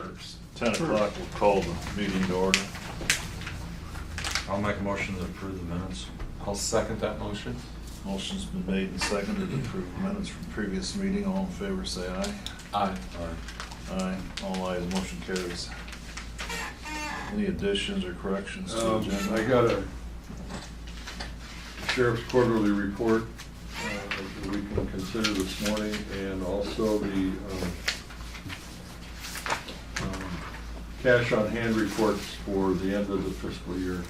10 o'clock, we'll call the meeting to order. I'll make a motion to approve the minutes. I'll second that motion. Motion's been made and seconded to approve minutes from previous meeting. All in favor, say aye. Aye. Aye. All ayes, motion carries. Any additions or corrections to the agenda? I got a sheriff's quarterly report that we can consider this morning, and also the cash on hand reports for the end of the fiscal year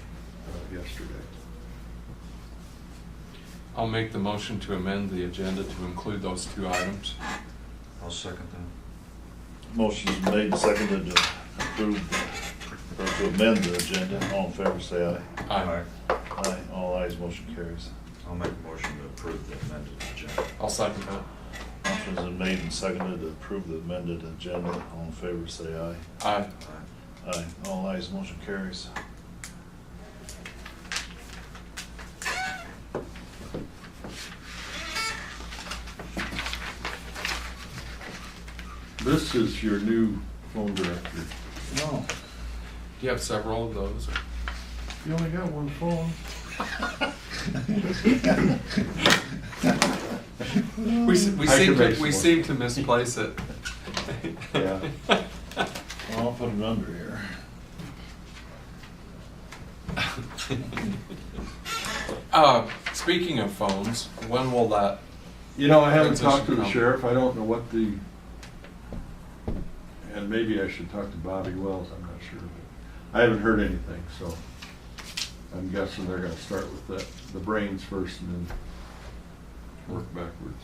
yesterday. I'll make the motion to amend the agenda to include those two items. I'll second that. Motion's made and seconded to approve, or to amend the agenda. All in favor, say aye. Aye. Aye. All ayes, motion carries. I'll make a motion to approve the amended agenda. I'll second that. Motion's been made and seconded to approve the amended agenda. All in favor, say aye. Aye. Aye. All ayes, motion carries. This is your new phone director. No, Do you have several of those? You only got one phone. We make seem to misplace it. Yeah. I'll put it under here. Speaking of phones, when will that? You know, I haven't Transition talked to the come. sheriff. I don't know what the, and maybe I should talk to Bobby Wells, I'm not sure. But I haven't heard anything, so I'm guessing they're gonna start with the brains first and then work backwards.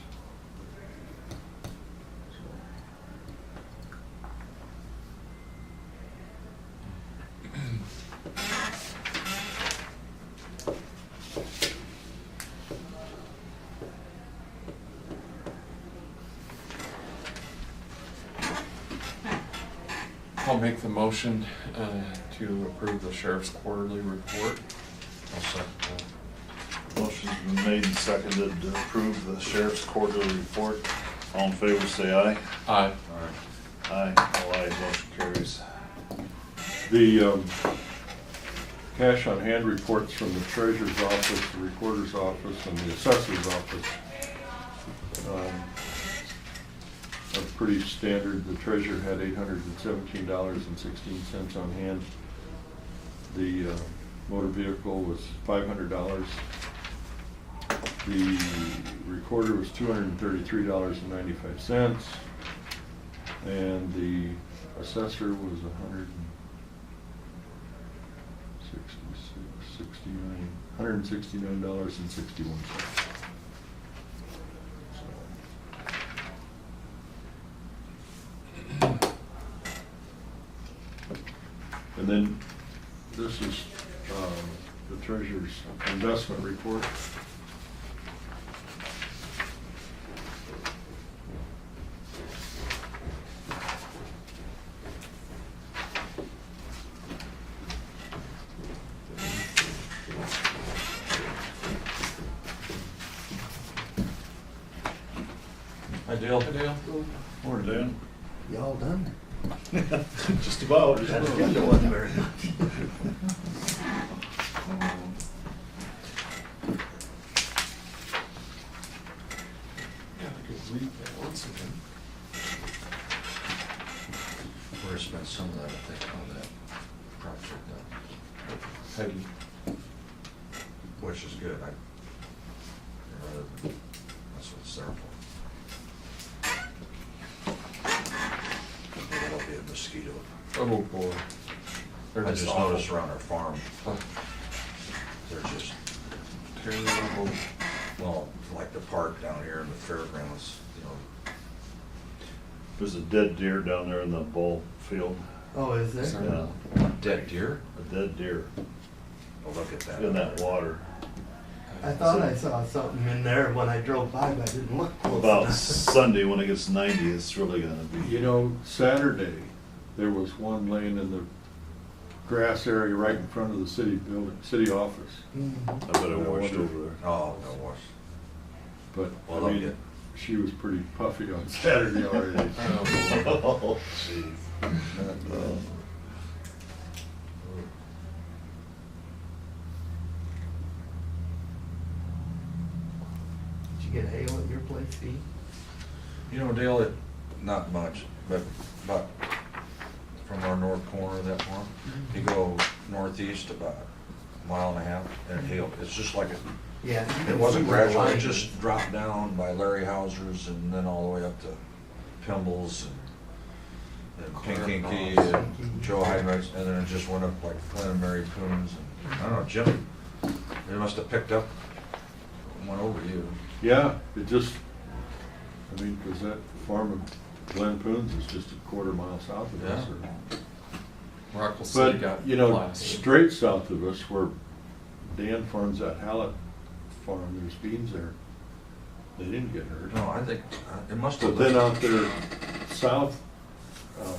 I'll make the motion to approve the sheriff's quarterly report. I'll second that. Motion's been made and seconded to approve the sheriff's quarterly report. All in favor, say aye. Aye. All right. Aye. All ayes, motion carries. The cash on hand reports from the treasurer's office, the recorder's office, and the assessor's office are pretty standard. The treasurer had $817.16 on hand. The motor vehicle was $500. The recorder was $233.95, and the assessor was $169.61. And then this is the treasurer's investment report. Hi, Dale. Hi, Dale. Morning, Dan. Y'all done? Just about. It wasn't very much. Yeah, I could read that once again. We're gonna spend some of that, I think, on that project, Peggy. which is good. That's what it's there for. That'll be a mosquito. Oh, boy. They're I just awful. noticed around our farm, Oh, they're just, terrible. well, like the park down here in the fairgrounds, you know. There's a dead deer down there in the ball field. Oh, is there? Sorry. Yeah, Dead deer? a dead deer Oh, look at that. in that water. I thought I saw something in there when I drove by, but I didn't look close About enough. Sunday, when it gets 90, it's really gonna be. You know, Saturday, there was one laying in the grass area right in front of the city building, city office. Mhm. I bet it washed over there. Oh, no worse. But, Well, I they'll mean, get, she was pretty puffy on Saturday already. Oh, jeez. Did you get hail at your place, Steve? You know, Dale, not much, but from our north corner of that farm, you go northeast about a mile and a half, and it hailed. It's just like Yeah. it wasn't gradual, it just dropped down by Larry Hauser's and then all the way up to Pimble's and Pinkinky and Joe Heinrich's, and then it just went up like Glenn and Mary Coons, and I don't know, Jim, they must have picked up, went over you. Yeah, it just, I mean, 'cause that farm of Glen Poons is just a quarter mile south of us. Yeah. Rockwell City But, got you know, blasted. straight south of us where Dan farms that Hallett farm, there's beans there. They didn't get hurt. No, I think, it must But have. then out there south,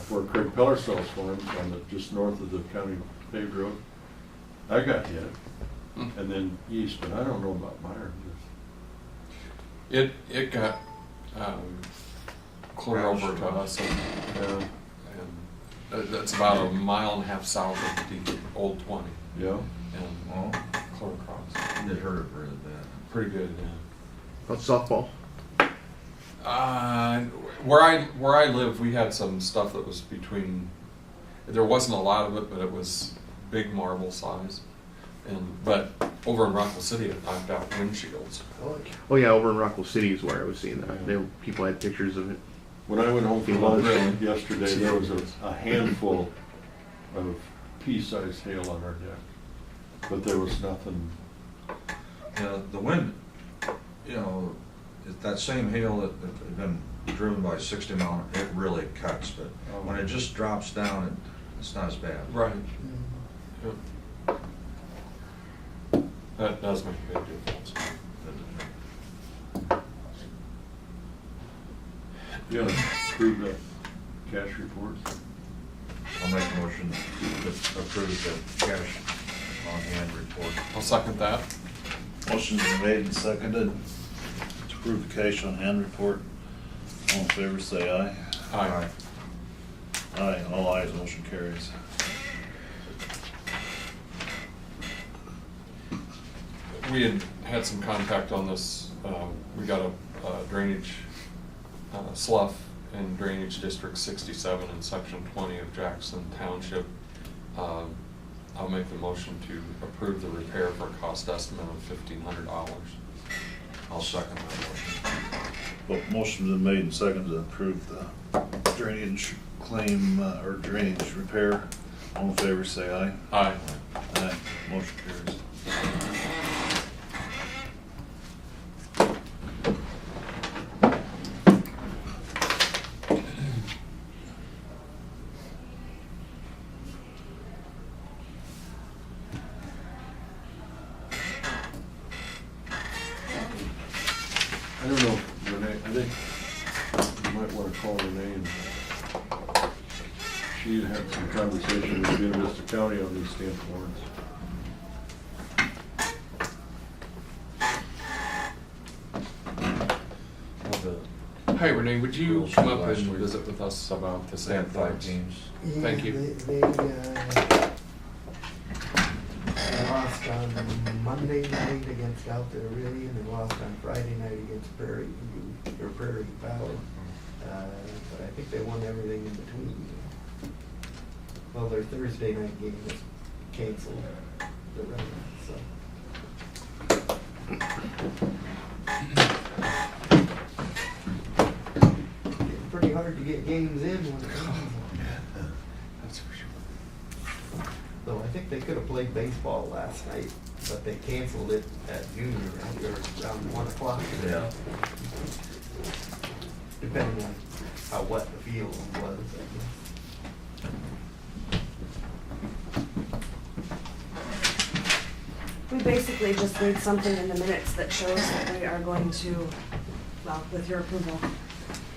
where Craig Pellercell's farm, on the, just north of the county paved road, I got hit. Hmm. And then east, but I don't know about Meyer. It got, clear over to us, and that's about a mile and a half south of the old 20, Yeah. and Oh, clear across. it hurt it really bad. Pretty good, yeah. About softball. Where I live, we had some stuff that was between, there wasn't a lot of it, but it was big marble size. But over in Rockwell City, it knocked out windshields. Oh yeah, over in Rockwell City is where I was seeing that. People had pictures of it. When I went home from lunch Really? yesterday, there was a handful of pea-sized hail on our deck. But there was nothing. You know, the wind, you know, that same hail that had been driven by 60 mile, it really cuts, but when it just drops down, it's not as bad. Right. Yep. That does make a big difference. You know, approve that cash report. I'll make a motion to approve the cash on hand report. I'll second that. Motion's been made and seconded to approve the cash on hand report. All in favor, say aye. Aye. Aye, all ayes, motion carries. We had some contact on this. We got a drainage slough in Drainage District 67 in Section 20 of Jackson Township. I'll make the motion to approve the repair for a cost estimate of $1,500. I'll second that motion. But motion's been made and seconded to approve the drainage claim, or drainage repair. All in favor, say aye. Aye. Aye, motion carries. I don't know, Renee, I think you might want to call Renee and she had some conversation with Buena Vista County on these stamp warrants. Hi Renee, would you Rules come from up last and week. visit with us about the Stand stamp five forms? teams. Thank you. They lost on Monday night against Out There Really, and they lost on Friday night against Prairie View, or Prairie Valley. But I think they won everything in between. Well, their Thursday night game was canceled, the run, so. It's pretty hard to get games in when it comes. That's for sure. Though I think they could have played baseball last night, but they canceled it at noon or around 1 o'clock. Yeah. Depending on how wet the field was, I guess. We basically just need something in the minutes that shows that we are going to, well, with your approval,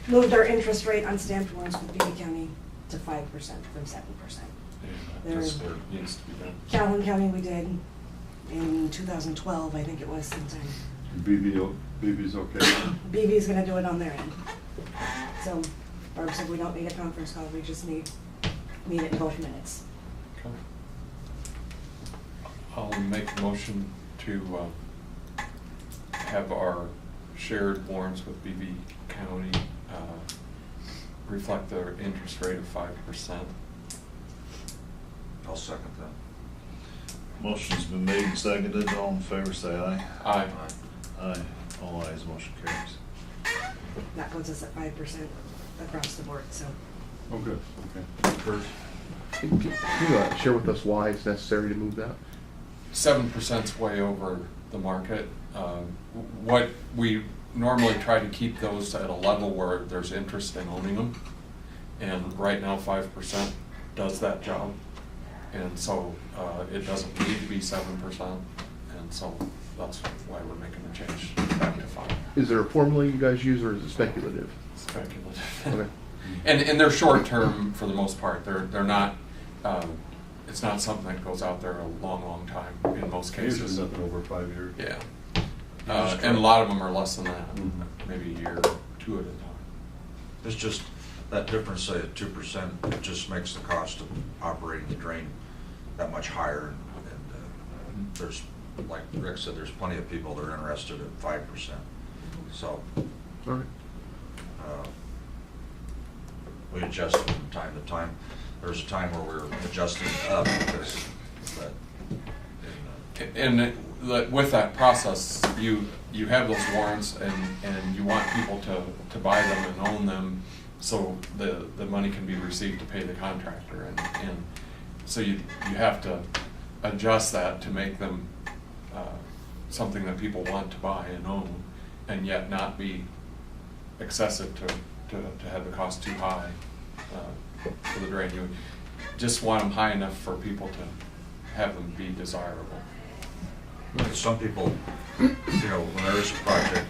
move our interest rate on stamped warrants with Beatty County to 5% from 7%. Yeah, just where it needs to be done. Calhoun County we did in 2012, I think it was sometime. BB's okay? BV's gonna do it on their end. So Barb said we don't need a conference call, we just need it in both minutes. Okay. I'll make a motion to have our shared warrants with BB County reflect their interest rate of 5%. I'll second that. Motion's been made and seconded, all in favor say aye. Aye. Aye, all ayes, motion carries. That puts us at 5% across the board, so. Oh, good, okay. Kurt? Can you share with us why it's necessary to move that? 7%'s way over the market. What we normally try to keep those at a level where there's interest in owning them. And right now, 5% does that job. And so it doesn't need to be 7%. And so that's why we're making the change back to 5. Is there a formula you guys use, or is it speculative? Speculative. Okay. And they're short term for the most part. They're not. It's not something that goes out there a long time in most cases. Usually nothing over 5 years. Yeah. And a lot of them are less than that, Mhm. maybe a year, 2 at a time. It's just, that difference, say at 2%, it just makes the cost of operating the drain that much higher. And there's, like Rick said, there's plenty of people that are interested at 5%. So All right. we adjust from time to time. There was a time where we were adjusting it up because that. And with that process, you have those warrants and you want people to buy them and own them so the money can be received to pay the contractor. And so you have to adjust that to make them something that people want to buy and own, and yet not be excessive to have the cost too high for the drain. You just want them high enough for people to have them be desirable. Some people, when there is a project,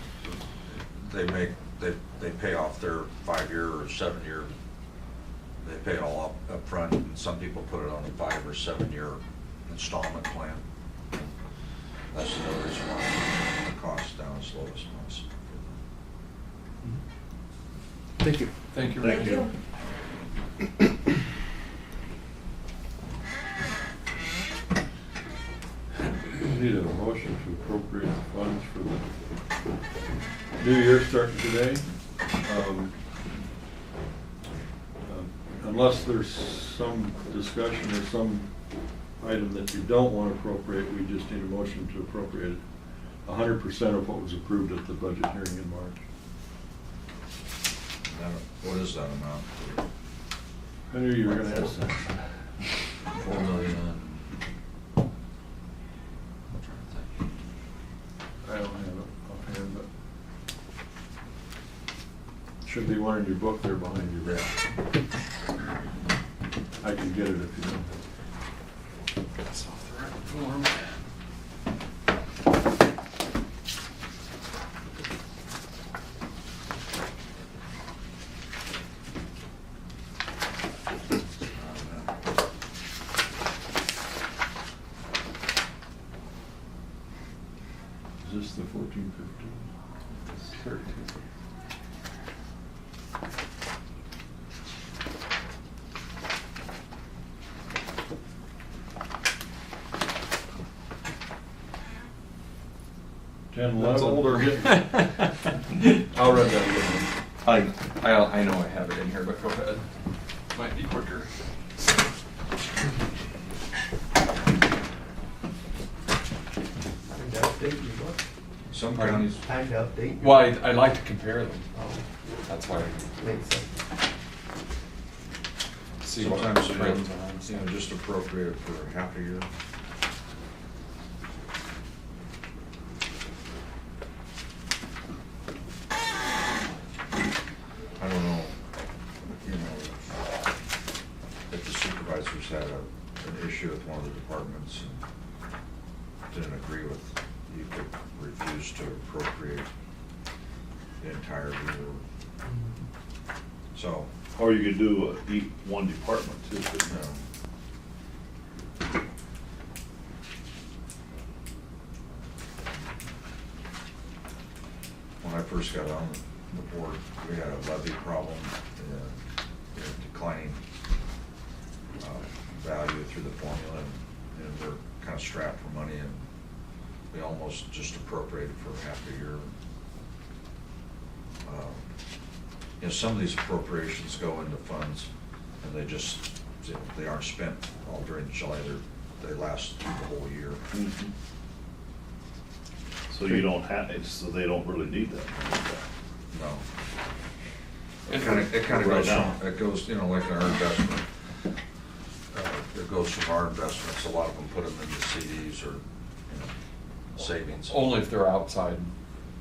they pay off their 5-year or 7-year, they pay it all up front, and some people put it on a 5 or 7-year installment plan. That's another reason why we bring the cost down as low as possible. Thank you. Thank you. Thank you. Need a motion to appropriate the funds for the new year starting today. Unless there's some discussion or some item that you don't want to appropriate, we just need a motion to appropriate 100% of what was approved at the budget hearing in March. What is that amount? I knew you were going to ask that. 4 million. I'm trying to think. I don't have it offhand, but should be one in your book there behind you, Rick. I can get it if you don't. That's off the right form. Is this the 1415? 13. That's older. I'll run that again. I know I have it in here, but go ahead. Might be quicker. Time to update your book. Some counties, Time to update your. Well, I'd like to compare them. Oh, That's why. makes sense. See what sometimes trends are. just appropriate for half a year. I don't know, if the supervisors had an issue with one of the departments and didn't agree with, you could refuse to appropriate the entire year. So, Or you could do one department too, couldn't you you? know, first got on the board, we had a levy problem, declining value through the formula, and we're kind of strapped for money, and we almost just appropriated for half a year. Some of these appropriations go into funds, and they aren't spent all during July, they last the whole year. Mhm. So you don't have, so they don't really need that. No. And It kind of right goes, now. it goes, like in our investment, it goes from our investments, a lot of them put them into CDs or, savings. Only if they're outside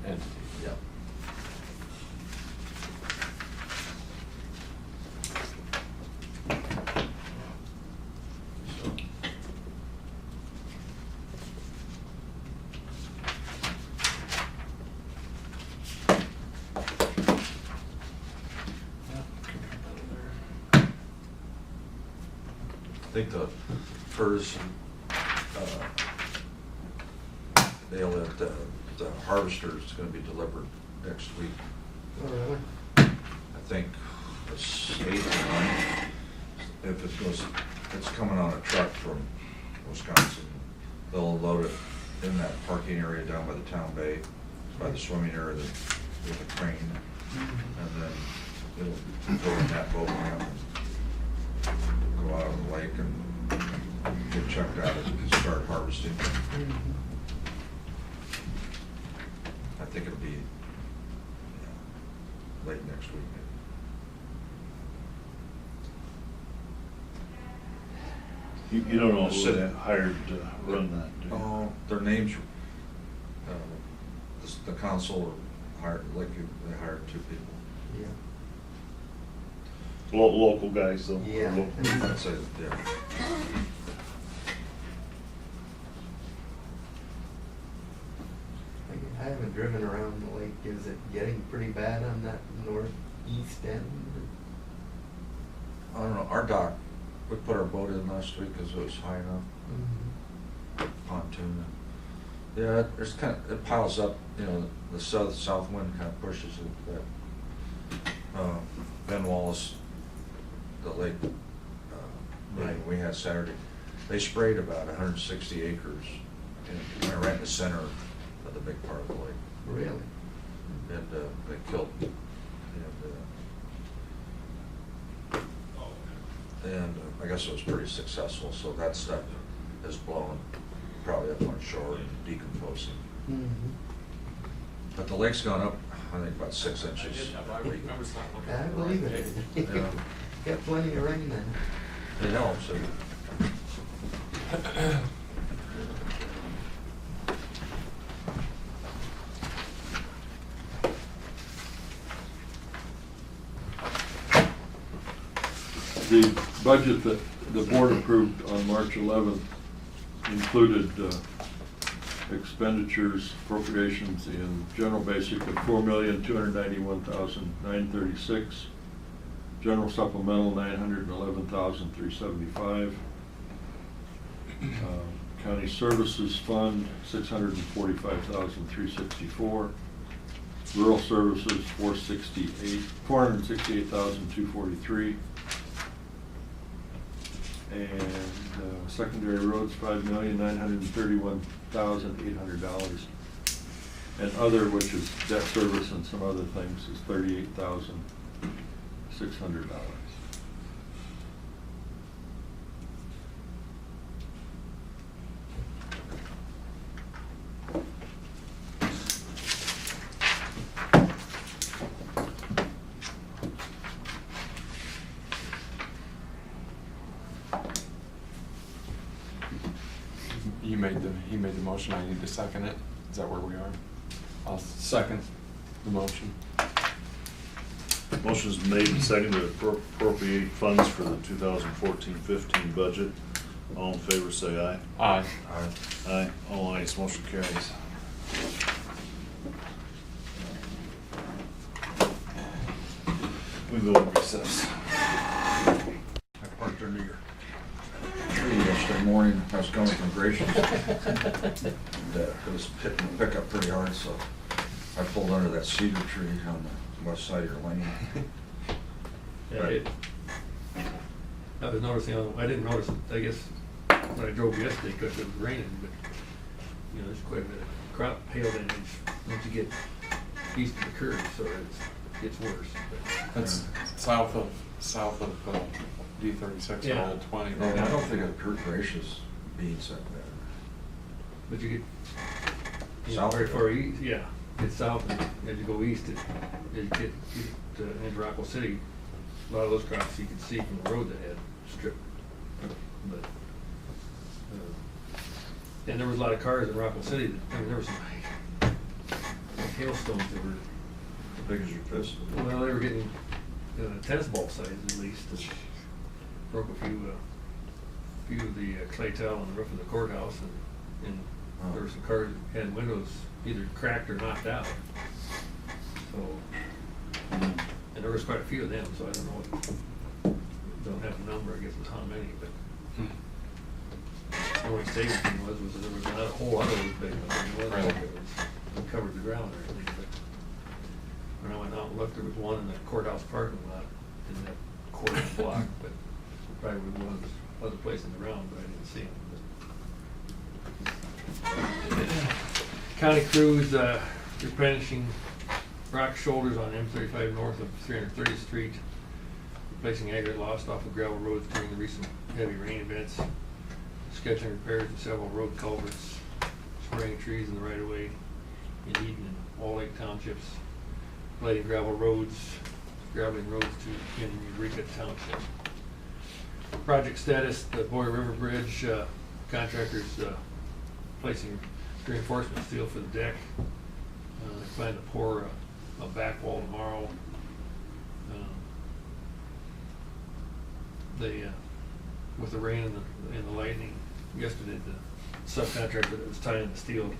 entities. Yeah. So, I think the FERS the harvester is gonna be delivered next week. Oh, really? I think it's 8 or 9. If it goes, it's coming on a truck from Wisconsin. They'll load it in that parking area down by the town bay, by the swimming area with a crane. And then it'll go in that boat ramp and go out on the lake and get checked out and start harvesting. I think it'll be late next week. You don't know who they hired to run that, do you? Oh, their names, the council hired, they hired 2 people. Yeah. Local guys though? Yeah. Local. That's it, yeah. I haven't driven around the lake. Is it getting pretty bad on that northeast end? I don't know, our dock, we put our boat in last week because it was high enough, pontoon. Yeah, there's it piles up, the south wind kind of pushes it, but, Ben Wallace, the lake, meeting we had Saturday, they sprayed about 160 acres, and right in the center of the big part of the lake. Really? And they killed, and I guess it was pretty successful, so that stuff is blowing probably up on shore and decomposing. But the lake's gone up, I think, about 6 inches. I believe it. Yeah. Got plenty of rain then. It helps. The budget that the board approved on March 11th included expenditures, appropriations in general basic of $4,291,936, general supplemental $911,375, county services fund $645,364, rural services $468,243. And secondary roads, $5,931,800. And other, which is debt service and some other things, is $38,600. He made the motion, I need to second it. Is that where we are? I'll second the motion. Motion's made and seconded to appropriate funds for the 2014-15 budget. All in favor say aye. Aye. Aye. All ayes, motion carries. We go to recess. I parked under your tree yesterday morning. I was coming from Gratiot. And it was hitting the pickup pretty hard, so I pulled under that cedar tree on the west side of your lane. Yeah, I was noticing, I didn't notice it, I guess, when I drove yesterday because it was raining, but, you know, there's quite a bit of crop hail damage once you get east of the curve, so it gets worse. But, That's south of D36 Yeah. and Old 20. No, I don't think a Kurt Gracious beats that bad. But you get, you know, South very of far it. east, yeah, it's south, and as you go east, as you get into Rockwell City, a lot of those crops you can see from the road that had stripped. But, and there was a lot of cars in Rockwell City that, I mean, there was some hailstones that were, Big as your fist. well, they were getting tennis ball size at least. That broke a few of the clay tile on the roof of the courthouse, and there were some cars that had windows either cracked or knocked out. So, and there was quite a few of them, so I don't know what, don't have a number, I guess, of how many, but the only saving thing was that there was not a whole lot of those big ones. I mean, it wasn't like it was covered the ground or anything, but when I went out and looked, there was one in the courthouse parking lot in that quarter block, but probably one other place in the round, but I didn't see them. County crews replenishing rock shoulders on M35 north of 330th Street, replacing aggregate lost off of gravel roads during the recent heavy rain events, scheduling repairs to several road culverts, spraying trees in the right of way in Eden and Wall Lake townships, blading graveling roads to in Eureka Township. Project status: the Boy River Bridge contractors placing reinforcement steel for the deck. They plan to pour a back wall tomorrow. With the rain and the lightning yesterday, the subcontractor that was tying the steel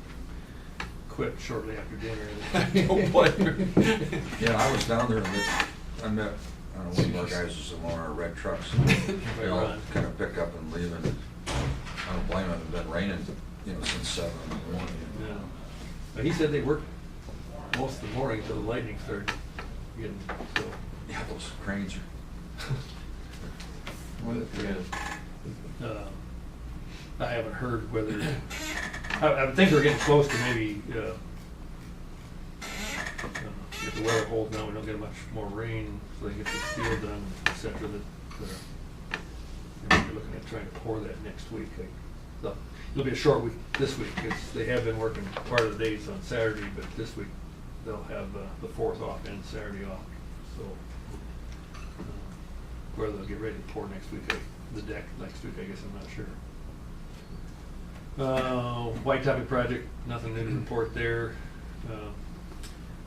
quit shortly after dinner. Don't blame her. Yeah, I was down there, and I met, I don't know, one of our guys was in one of our red trucks, and they all kind of pick up and leave, and I don't blame them, it's been raining, you know, since 7 in the morning. Yeah. But he said they worked most of the morning until the lightning started getting, so. Yeah, those cranes are. I haven't heard whether, I would think we're getting close to maybe, if the weather holds now, we don't get much more rain, so they get the steel done, et cetera, that, they're looking at trying to pour that next week. So, it'll be a short week this week, because they have been working part of the days on Saturday, but this week they'll have the 4th off and Saturday off, so. Whether they'll get ready to pour next week, the deck next week, I guess, I'm not sure. White Topping project, nothing new to report there.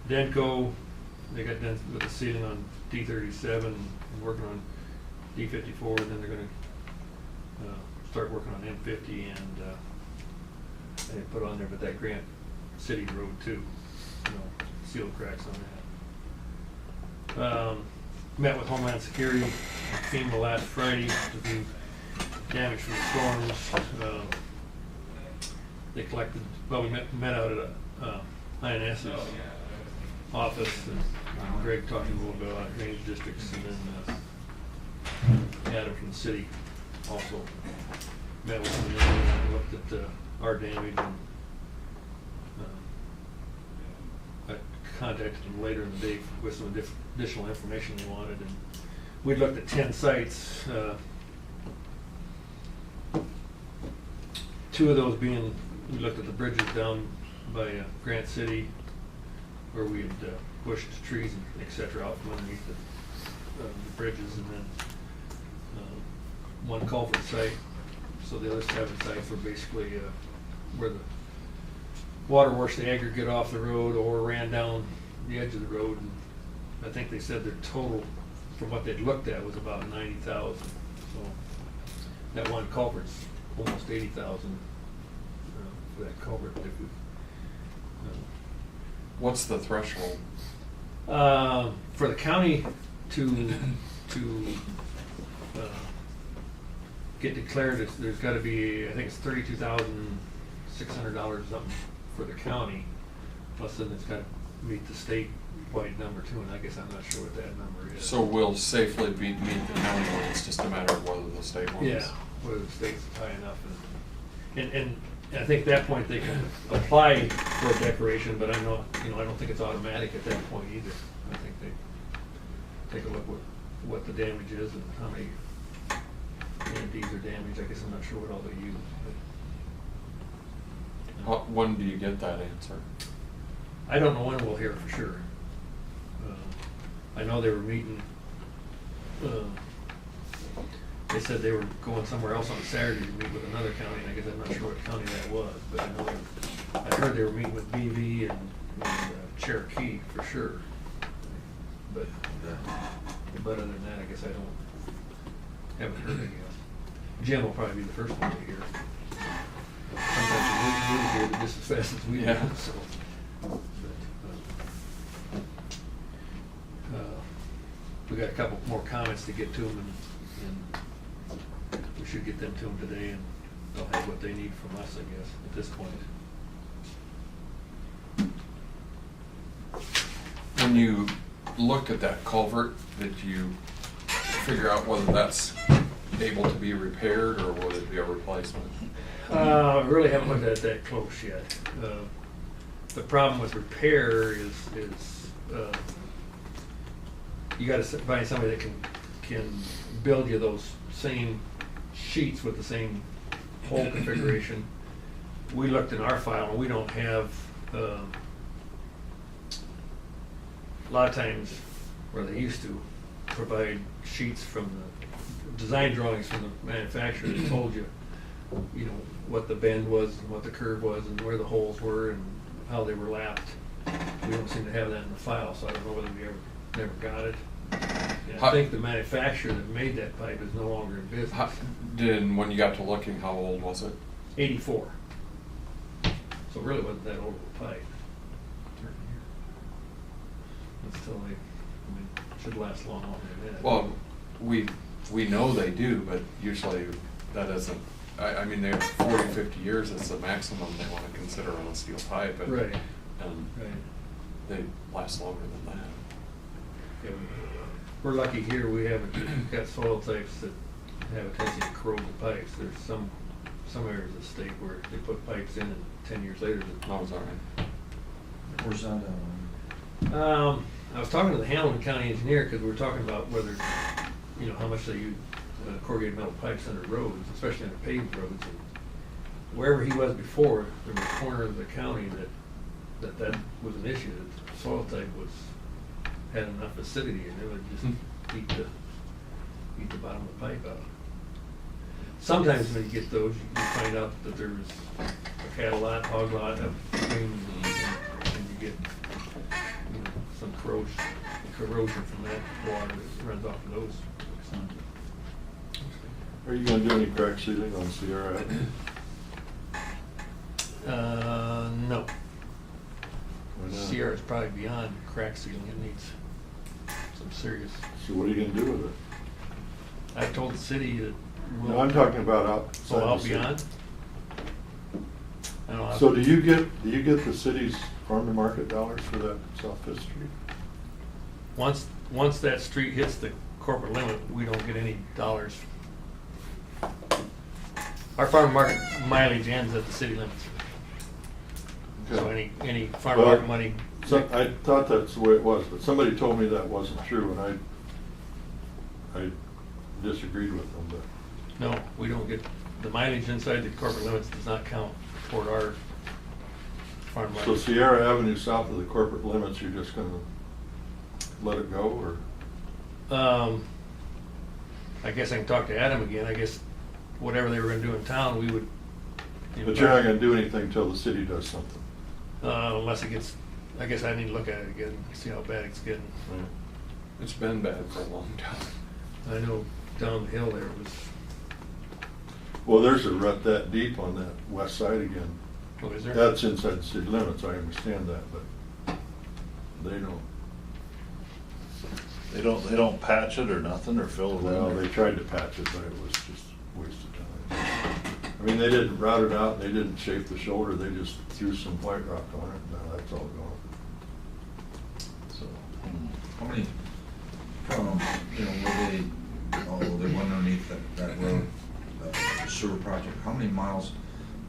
Denko, they got done with the ceiling on D37 and working on D54, and then they're gonna start working on M50 and they put on there, but that Grant City Road too, seal cracks on that. Met with Homeland Security and FEMA last Friday to view damage from the storms. They collected, well, we met out at INS's office, and Greg talked a little bit about drainage districts, and then Adam from the city also met with them and looked at our damage, and I contacted them later in the day with some additional information they wanted, and we looked at 10 sites. 2 of those being, we looked at the bridges down by Grant City, where we had pushed trees and et cetera out from underneath the bridges, and then 1 culvert site. So the other 7 sites were basically where the water washed the aggregate off the road or ran down the edge of the road. And I think they said their total, from what they'd looked at, was about 90,000. So that 1 culvert's almost 80,000 for that culvert. If we, What's the threshold? for the county to get declared, there's got to be, I think it's $32,600 something for the county. Plus then it's got meet the statewide number too, and I guess I'm not sure what that number is. So we'll safely meet the county one, it's just a matter of whether the state wants. Yeah, whether the state's high enough, and I think at that point they can apply for a declaration, but I know, I don't think it's automatic at that point either. I think they take a look what the damage is and how many entities are damaged. I guess I'm not sure what all they use, but. When do you get that answer? I don't know when we'll hear for sure. I know they were meeting, they said they were going somewhere else on Saturday to meet with another county, and I guess I'm not sure what county that was, but I know I heard they were meeting with BV and Cherokee for sure. But other than that, I guess haven't heard any else. Jim will probably be the first one to hear. Sometimes we hear it just as fast as we do, Yeah. so. We got a couple more comments to get to them, and we should get them to them today, and they'll have what they need from us, I guess, at this point. When you look at that culvert, did you figure out whether that's able to be repaired or would it be a replacement? I really haven't looked at it that close yet. The problem with repair is you gotta find somebody that can build you those same sheets with the same hole configuration. We looked in our file and we don't have, a lot of times, where they used to, provide sheets from the design drawings from the manufacturer that told you, what the bend was and what the curve was and where the holes were and how they were lapped. We don't seem to have that in the file, so I don't know whether we never got it. And I think the manufacturer that made that pipe is no longer in business. When you got to looking, how old was it? 84. So it really wasn't that old of a pipe. But still, it should last long longer than that. Well, we know they do, but usually that isn't, I mean, they're 40, 50 years, it's the maximum they want to consider on a steel pipe. And, Right. And Right. they last longer than that. Yeah, we're lucky here, we haven't got soil types that have a tendency to corrode the pipes. There's some areas of the state where they put pipes in and 10 years later. That was all right. Where's that I was talking to the Hamilton County engineer because we were talking about whether, how much they use corrugated metal pipes under roads, especially under paved roads. And wherever he was before, there was a corner of the county that was an issue, that the soil type had enough acidity and it would just eat the bottom of the pipe out. Sometimes when you get those, you find out that there was a cattle lot, hog lot upstream, and you get some corrosion from that water that runs off of those. Are you gonna do any crack sealing on Sierra Avenue? No. Why not? Sierra's probably beyond crack sealing. It needs some serious. So what are you gonna do with it? I told the city that. No, I'm talking about outside Oh, the out city. beyond? I don't know. So do you get the city's farm to market dollars for that South Fifth Street? Once that street hits the corporate limit, we don't get any dollars. Our farm market mileage ends at the city limits. So Okay. any farm Well, market money. So I thought that's the way it was, but somebody told me that wasn't true, and I disagreed with them, but. No, we don't get, the mileage inside the corporate limits does not count toward our farm So market. Sierra Avenue south of the corporate limits, you're just gonna let it go, or? I guess I can talk to Adam again. I guess whatever they were gonna do in town, we would. But you're not gonna do anything till the city does something. Unless it gets, I guess I need to look at it again, see how bad it's getting. Right. It's been bad for a long time. I know down the hill there it was, Well, there's a rut that deep on that west side again. oh, is there? That's inside the city limits, I understand that, but they don't. They don't patch it or nothing, or fill it Well, in? they tried to patch it, but it was just a waste of time. I mean, they didn't route it out, they didn't shape the shoulder, they just threw some white rock on it, now that's all gone. How many, from, you know, where they went underneath that road, sewer project, how many miles,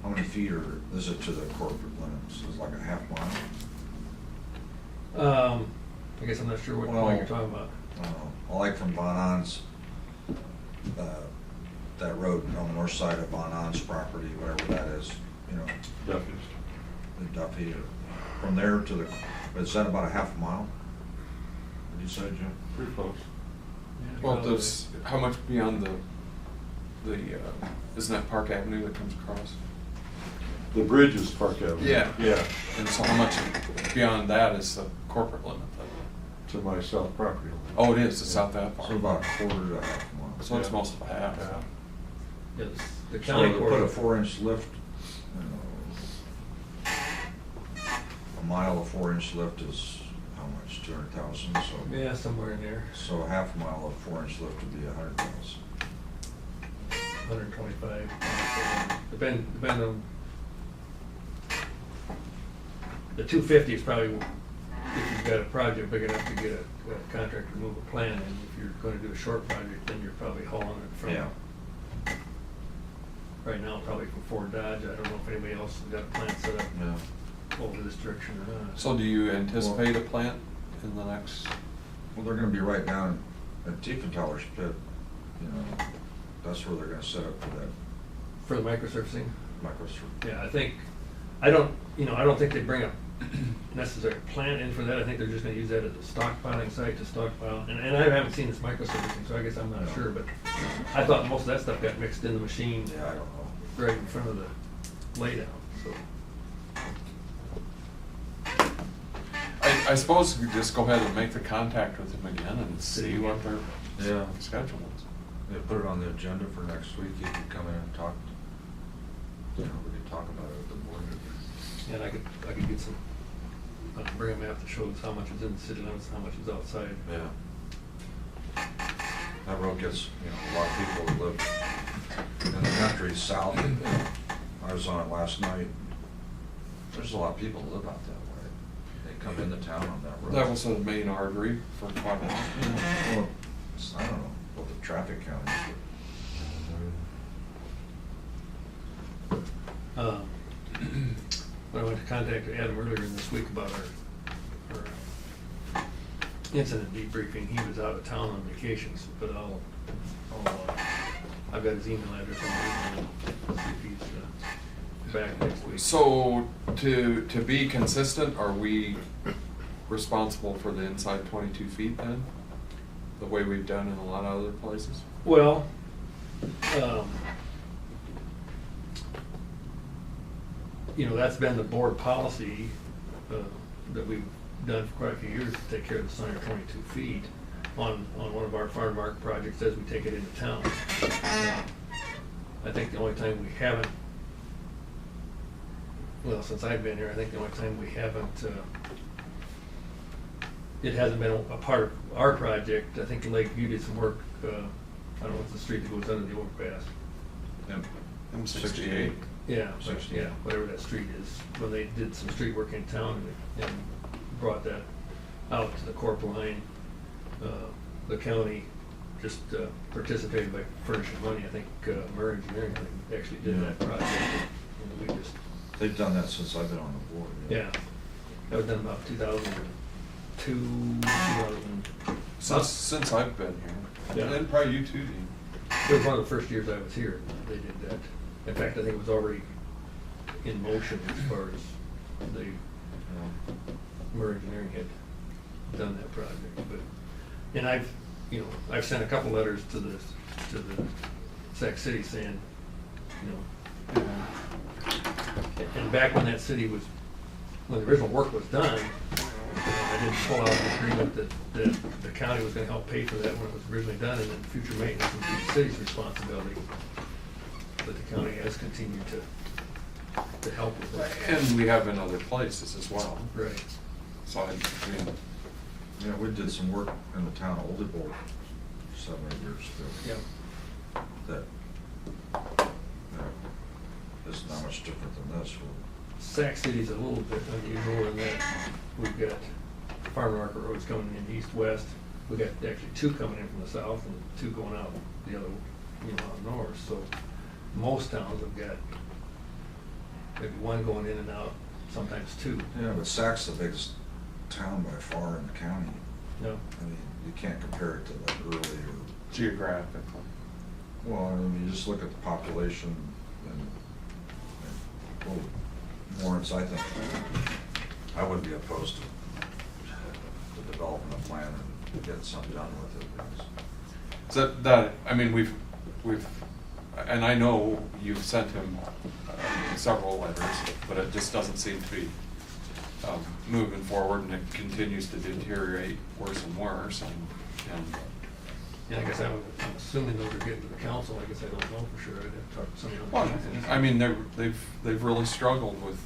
how many feet is it to the corporate limits? Is it like a half mile? I guess I'm not sure what Well, point you're talking about. I like from Von On's, that road on the north side of Von On's property, whatever that is, you know, Duffy's. the Duffy, or from there to the, is that about a half mile? What did you say, Jim? Pretty close. Well, there's, how much beyond isn't that Park Avenue that comes across? The bridge is Park Avenue. Yeah. Yeah, And so how much beyond that is the corporate limit then? to my south property line. Oh, it is, it's out that far. So about a quarter to a half mile. So it's Yeah. most of a half. Yeah. Yes, the So county to put a quarter. 4-inch lift, you know, a mile of 4-inch lift is how much, 200,000, so. Yeah, somewhere in there, So a half mile of 4-inch lift would be 100,000. 125. Depend on. The 250 is probably, if you've got a project big enough to get a contractor to move a plan in. If you're gonna do a short project, then you're probably hauling it from. Yeah. Right now, probably from Fort Dodge. I don't know if anybody else has got a plant set up Yeah. over this direction or not. So do you anticipate a plant in the next? Well, they're gonna be right down at Tiefenthaler's pit, you know, that's where they're gonna set up for that For the microsurfacing? microservice. Yeah, I don't think they bring a necessary plant in for that. I think they're just gonna use that as a stockpiling site to stockpile. And I haven't seen this microservicing, so I guess I'm not No. sure, but I thought most of that stuff got mixed in the machine Yeah, I don't know. right in front of the laydown, so. I suppose we just go ahead and make the contact with them again and see what their Yeah. schedule is. Yeah, put it on the agenda for next week, you could come in and talk, you know, we could talk about it at the board. And I could get some, I could bring a map that shows how much is in the city limits and how much is outside. Yeah. That road gets, you know, a lot of people that live in the country south. I was on it last night. There's a lot of people that live out that way. They come into town on that road. That was the main artery for quite a while. Well, I don't know what the traffic count is. When I went to contact Adam earlier in this week about our incident debriefing, he was out of town on vacations, but I've got his email address on my email. See if he's back next week. So to be consistent, are we responsible for the inside 22 feet then? The way we've done in a lot of other places? Well, you know, that's been the board policy that we've done for quite a few years, to take care of the sign of 22 feet on one of our farm market projects as we take it into town. I think the only time we haven't, well, since I've been here, I think the only time we haven't, it hasn't been a part of our project. I think Lakeview did some work, I don't know what's the street that goes under the overpass. M68. Yeah, 60. yeah, whatever that street is, when they did some street work in town and brought that out to the corp line. The county just participated by furnishing money. I think Murray Engineering actually did that project. And we just, They've done that since I've been on the board. yeah, that was done about 2002, 2000. Since I've been here. Yeah. And probably you too, Dean. It was one of the first years I was here, they did that. In fact, I think it was already in motion as far as the Murray Engineering had done that project, but, and I've sent a couple letters to the Sac City saying, you know, and back when that city was, when the original work was done, I didn't pull out an agreement that the county was gonna help pay for that when it was originally done, and then future maintenance would be the city's responsibility. But the county has continued to help with that. And we have in other places as well. Right. So I mean, Yeah, we did some work in the town of Oldeyborg 7 or 8 years ago. Yeah. That, is not much different than this. Sac City's a little bit unusual in that we've got Farmer Market Road's coming in east-west. We got actually 2 coming in from the south and 2 going out the other, out north. So most towns have got maybe 1 going in and out, sometimes 2. Yeah, but Sac's the biggest town by far in the county. No. I mean, you can't compare it to like earlier. Geographically. Well, I mean, you just look at the population and well, Lawrence, I think, I wouldn't be opposed to the development of plan and getting something done with it. So that, I mean, we've, and I know you've sent him several letters, but it just doesn't seem to be moving forward, and it continues to deteriorate worse and worse, and Yeah, I guess I'm assuming those are getting to the council. I guess I don't know for sure. I'd have to talk to somebody well, on the I mean, they've really struggled with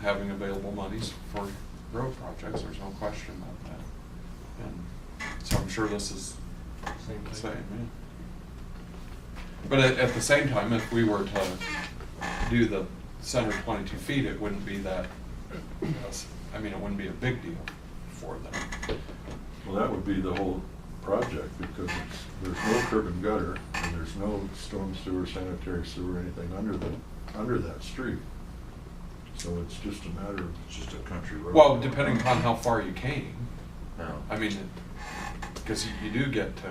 having available monies for road projects, there's no question about that. And so I'm sure this is Same the thing. same, yeah. But at the same time, if we were to do the center 22 feet, it wouldn't be that, I mean, it wouldn't be a big deal for them. Well, that would be the whole project, because there's no curb and gutter, and there's no storm sewer, sanitary sewer, anything under that street. So it's just a matter of, It's just a country road. Well, depending upon how far you came, Yeah. I mean, because you do get to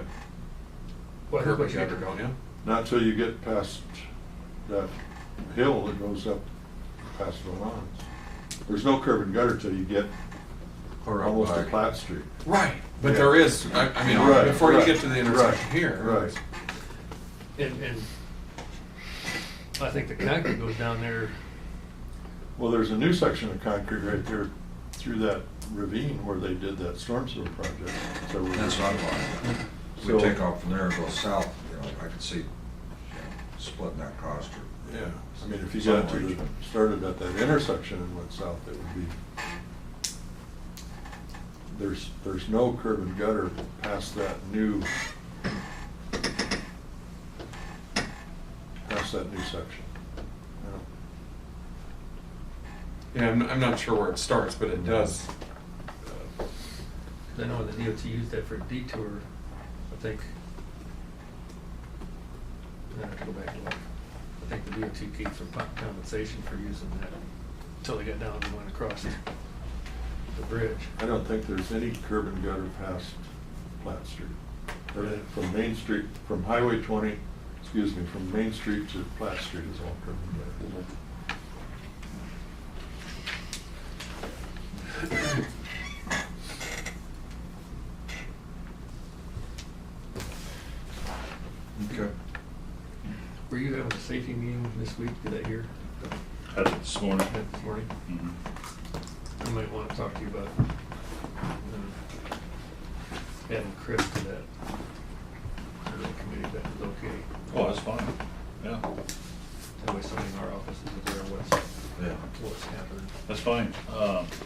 Well, I think curb what and you gutter, get to- don't you? not till you get past that hill that goes up past Valance. There's no curb and gutter till you get Clear up almost to by- Platt Street. Right, but Yeah. there is, I mean, Right, before you right, get to the intersection right, here. Right. And I think the concrete goes down there. Well, there's a new section of concrete right there through that ravine where they did that storm sewer project. So That's what I'm like. We So- take off from there and go south, I could see splitting that cost. Yeah, I mean, if you got to the, started at that intersection and went south, it would be, there's no curb and gutter past that new section. Yeah. Yeah, I'm not sure where it starts, but it does. I know when the DOT used that for a detour, I think. I have to go back and look. I think the DOT keeps some compensation for using that until they got down and went across the bridge. I don't think there's any curb and gutter past Platt Street. Everything from Main Street, from Highway 20, from Main Street to Platt Street is all curb and gutter. Okay. Were you having a safety meeting this week? Did I hear Had it this morning. that this morning? Mhm. I might want to talk to you about adding Chris to that committee, if that was okay. Oh, that's fine, yeah, That way somebody in our office is aware of what's happening. that's fine.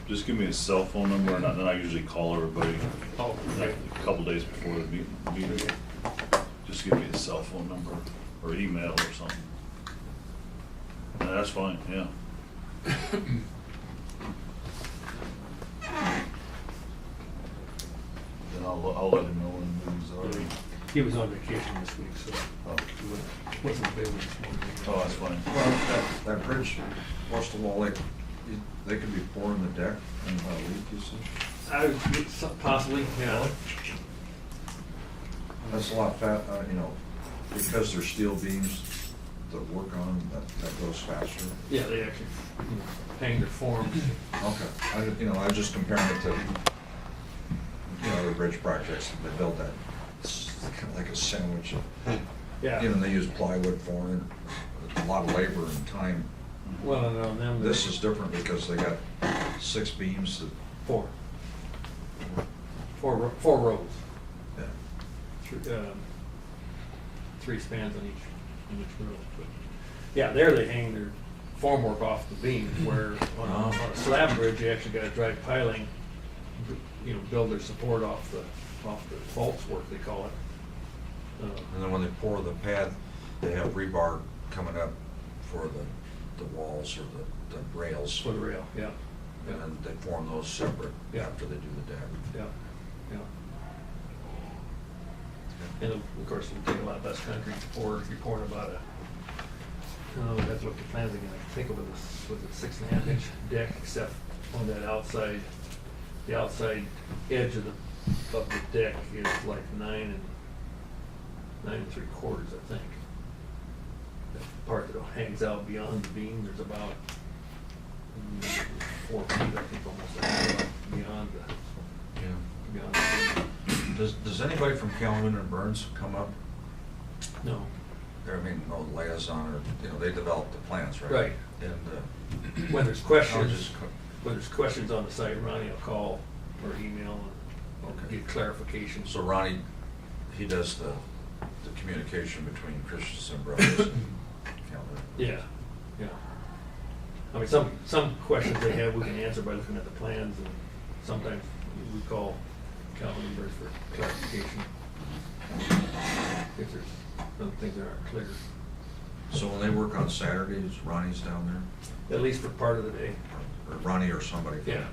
Just give me a cell phone number, and then I usually call everybody Oh, like a couple days before the meeting. Just give me a cell phone number or email or something. And that's fine, yeah. Then I'll let him know when the meetings are. He was on vacation this week, so Oh. he wasn't available this morning. Oh, that's fine. Well, that bridge, west of Wall Lake, they could be pouring the deck in about a week, you said? Possibly, yeah. That's a lot because they're steel beams that work on, that goes faster. Yeah, they actually hang their forms. Okay, I was just comparing it to, the bridge projects, they build that, it's kind of like a sandwich. Yeah. They use plywood for it, it's a lot of labor and time. Well, and on them. This is different because they got 6 beams that, Four rows. yeah. 3 spans on each row. But, yeah, there they hang their formwork off the beams, where on a slab bridge, you actually got to drive piling, build their support off the false work, they call it. And then when they pour the pad, they have rebar coming up for the walls or the rails. For the rail, yeah. and then they form those separate Yeah. after they do the deck. Yeah, yeah. And of course, it'll take a lot less concrete to pour if you're pouring about a, oh, that's what the plans again, I think of it as, was it 6.5 inch deck, except on that outside, the outside edge of the deck is like 9 3/4, I think. That part that hangs out beyond the beam, there's about 4 feet, I think, almost beyond the beam. Does anybody from Calhoun and Burns come up? No. There, I mean, no liaison, or, you know, they developed the plans, right? Right. And, When there's I'll questions, just co- when there's questions on the site, Ronnie will call or email and Okay. get clarification. so Ronnie, he does the communication between Christensen Brothers and Calhoun. Yeah, yeah. I mean, some questions they have, we can answer by looking at the plans, and sometimes we call Calvin and Burns for clarification. If there's some things that aren't clear, So when they work on Saturdays, Ronnie's down there? at least for part of the day. Or Ronnie or somebody? from Yeah,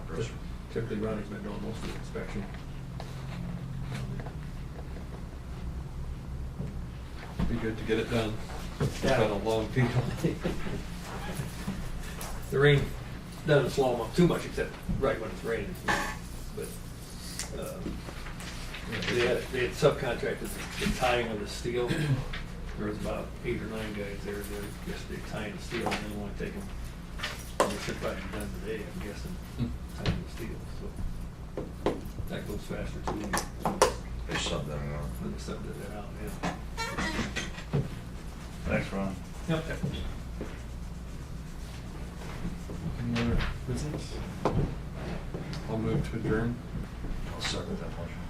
Burns? yeah. Typically Ronnie's been doing most of the inspection. Be good to get it done. It's Yeah. been a long time. The rain doesn't slow them up too much, except right when it's raining. But they had subcontracted the tying of the steel. There was about 8 or 9 guys there yesterday tying the steel, and they want to take them. They should probably be done today, I'm guessing, tying the steel. So that goes faster too. They subbed that out. When they subbed it out, yeah. Thanks, Ron. Yep. Any other business? I'll move to adjourn. I'll second that motion.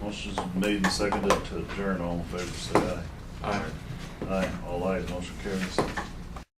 Motion's made and seconded to adjourn. All in favor, say aye. Aye. Aye, all ayes, motion carries.